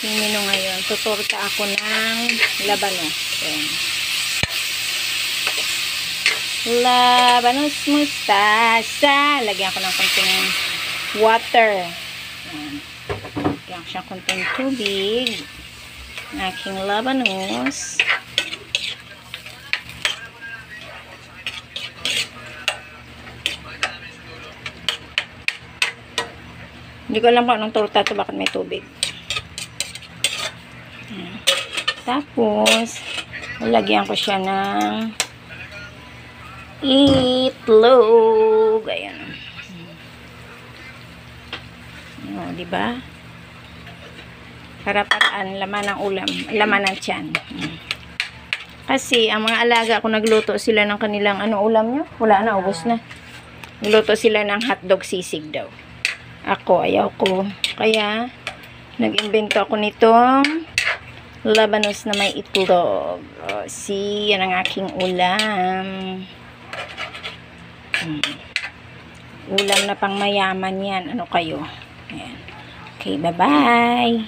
aking menu ngayon. Tutorta ako ng labanos. Ayan. Labanos mustasa. Lagyan ko ng konting water. Ayan. Lagyan ko siyang konting tubig. Aking labanos. Hindi ko alam kung anong torta ito, bakit may tubig. Tapos, lalagyan ko siya ng itlog. Ayan. O, diba? Para-paraan, laman ng ulam, laman ng tiyan. Kasi, ang mga alaga, kung nagluto sila ng kanilang, ano ulam nyo? Wala na, ubos na. Nagluto sila ng hotdog sisig daw. Ako, ayaw ko. Kaya, nag-invento ako nitong labanos na may itlog. O, see, yan ang aking ulam. Ulam na pang mayaman yan. Ano kayo? Ayan. Okay, bye-bye.